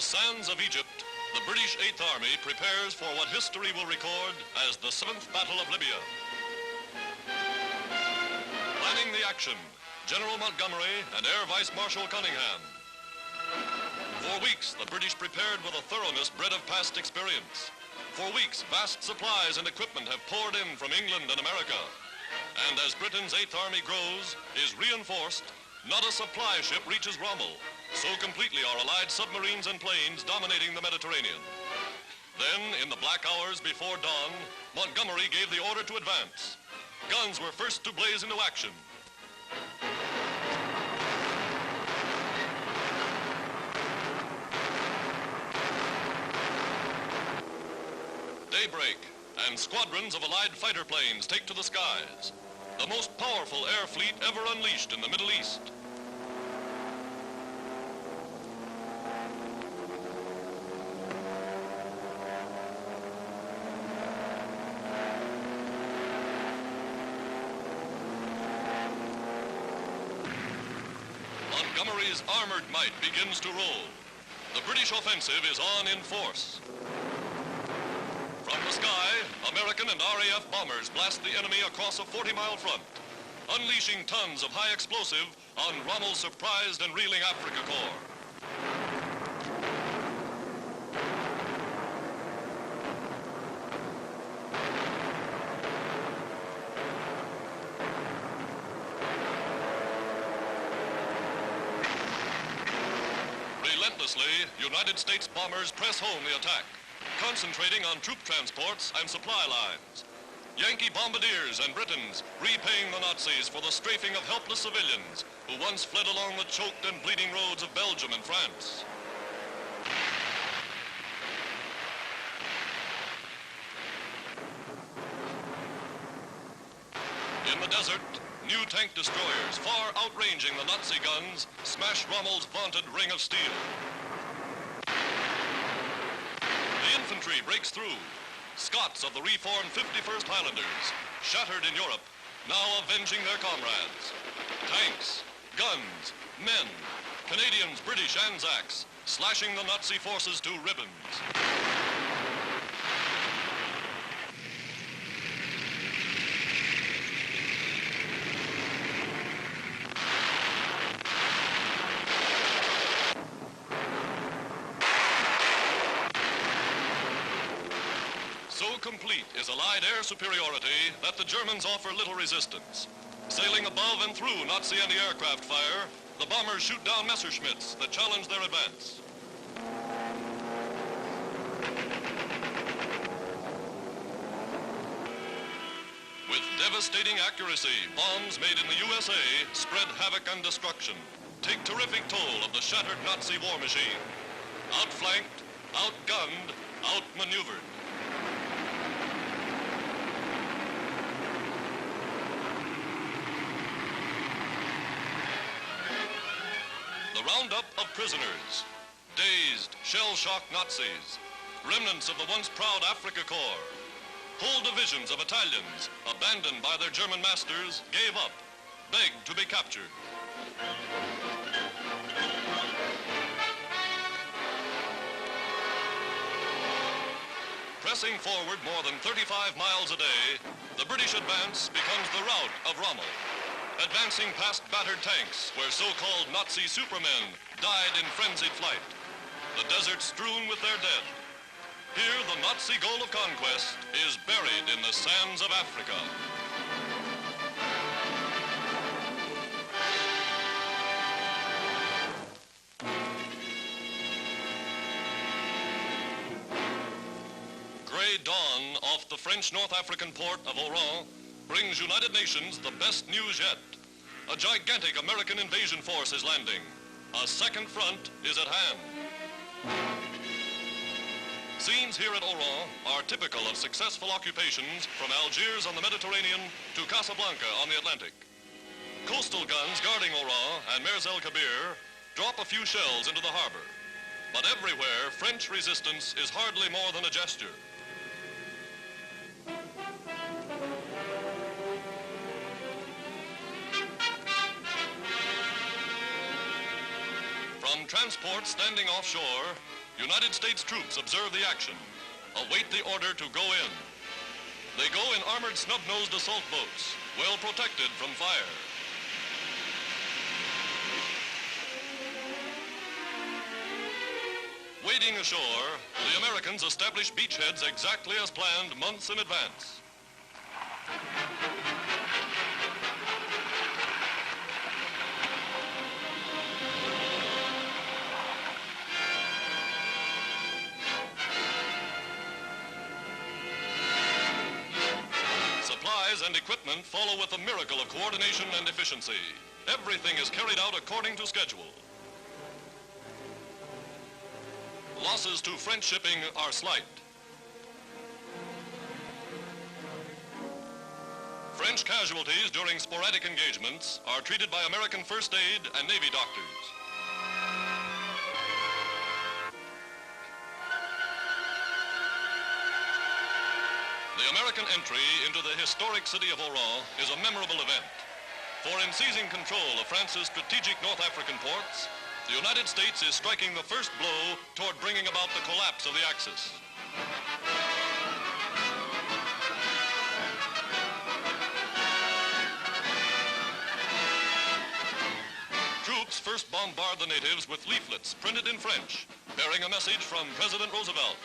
sands of Egypt, the British Eighth Army prepares for what history will record as the 7th Battle of Libya. Planning the action, General Montgomery and Air Vice Marshal Cunningham. For weeks, the British prepared with a thoroughness bred of past experience. For weeks, vast supplies and equipment have poured in from England and America. And as Britain's Eighth Army grows, is reinforced, not a supply ship reaches Rommel. So completely are Allied submarines and planes dominating the Mediterranean. Then, in the black hours before dawn, Montgomery gave the order to advance. Guns were first to blaze into action. Daybreak, and squadrons of Allied fighter planes take to the skies. The most powerful air fleet ever unleashed in the Middle East. Montgomery's armored might begins to roll. The British offensive is on in force. From the sky, American and RAF bombers blast the enemy across a 40-mile front, unleashing tons of high explosive on Rommel's surprised and reeling Africa Corps. Relentlessly, United States bombers press home the attack, concentrating on troop transports and supply lines. Yankee bombardiers and Britons repaying the Nazis for the strafing of helpless civilians who once fled along the choked and bleeding roads of Belgium and France. In the desert, new tank destroyers, far outranging the Nazi guns, smash Rommel's vaunted ring of steel. The infantry breaks through. Scots of the reformed 51st Highlanders, shattered in Europe, now avenging their comrades. Tanks, guns, men, Canadians, British, Anzacs, slashing the Nazi forces to ribbons. So complete is Allied air superiority that the Germans offer little resistance. Sailing above and through Nazi anti-aircraft fire, the bombers shoot down Messerschmitts that challenge their advance. With devastating accuracy, bombs made in the USA spread havoc and destruction, take terrific toll of the shattered Nazi war machine. Outflanked, outgunned, outmaneuvered. The roundup of prisoners, dazed, shell-shocked Nazis, remnants of the once proud Africa Corps, whole divisions of Italians, abandoned by their German masters, gave up, begged to be captured. Pressing forward more than 35 miles a day, the British advance becomes the rout of Rommel. Advancing past battered tanks where so-called Nazi supermen died in frenzied flight. The desert strewn with their dead. Here, the Nazi goal of conquest is buried in the sands of Africa. Gray dawn off the French North African port of Oran brings United Nations the best news yet. A gigantic American invasion force is landing. A second front is at hand. Scenes here at Oran are typical of successful occupations from Algiers on the Mediterranean to Casablanca on the Atlantic. Coastal guns guarding Oran and Mers el Kabir drop a few shells into the harbor. But everywhere, French resistance is hardly more than a gesture. From transports standing offshore, United States troops observe the action, await the order to go in. They go in armored snub-nosed assault boats, well protected from fire. Wading ashore, the Americans establish beachheads exactly as planned months in advance. Supplies and equipment follow with a miracle of coordination and efficiency. Everything is carried out according to schedule. Losses to French shipping are slight. French casualties during sporadic engagements are treated by American first aid and Navy doctors. The American entry into the historic city of Oran is a memorable event. For in seizing control of France's strategic North African ports, the United States is striking the first blow toward bringing about the collapse of the Axis. Troops first bombard the natives with leaflets printed in French, bearing a message from President Roosevelt.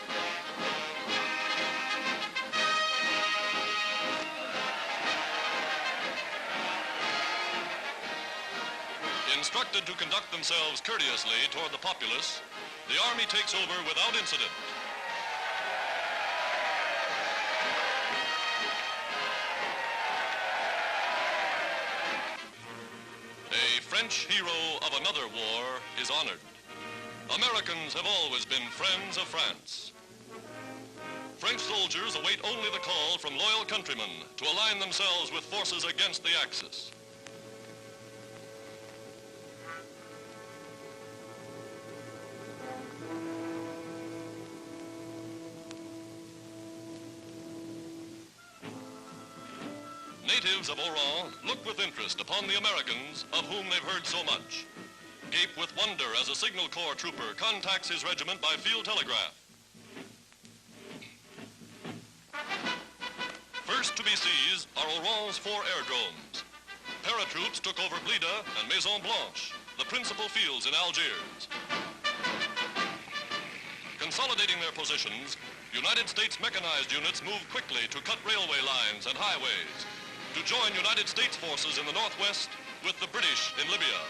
Instructed to conduct themselves courteously toward the populace, the Army takes over without incident. A French hero of another war is honored. Americans have always been friends of France. French soldiers await only the call from loyal countrymen to align themselves with forces against the Axis. Natives of Oran look with interest upon the Americans of whom they've heard so much. Gape with wonder as a Signal Corps trooper contacts his regiment by field telegraph. First to be seized are Oran's 4 aerodromes. Paratroops took over Blida and Maison Blanche, the principal fields in Algiers. Consolidating their positions, United States mechanized units moved quickly to cut railway lines and highways, to join United States forces in the northwest with the British in Libya.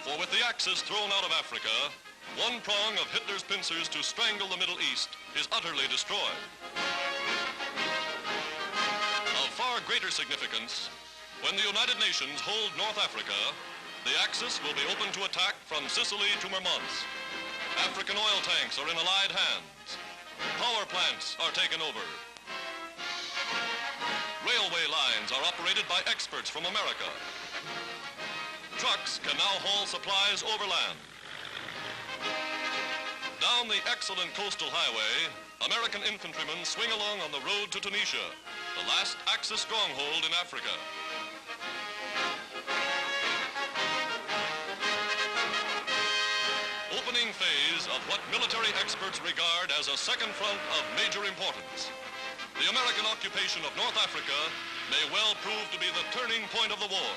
For with the Axis thrown out of Africa, one prong of Hitler's pincers to strangle the Middle East is utterly destroyed. Of far greater significance, when the United Nations hold North Africa, the Axis will be open to attack from Sicily to Murmansk. African oil tanks are in Allied hands. Power plants are taken over. Railway lines are operated by experts from America. Trucks can now haul supplies overland. Down the excellent coastal highway, American infantrymen swing along on the road to Tunisia, the last Axis stronghold in Africa. Opening phase of what military experts regard as a second front of major importance. The American occupation of North Africa may well prove to be the turning point of the war.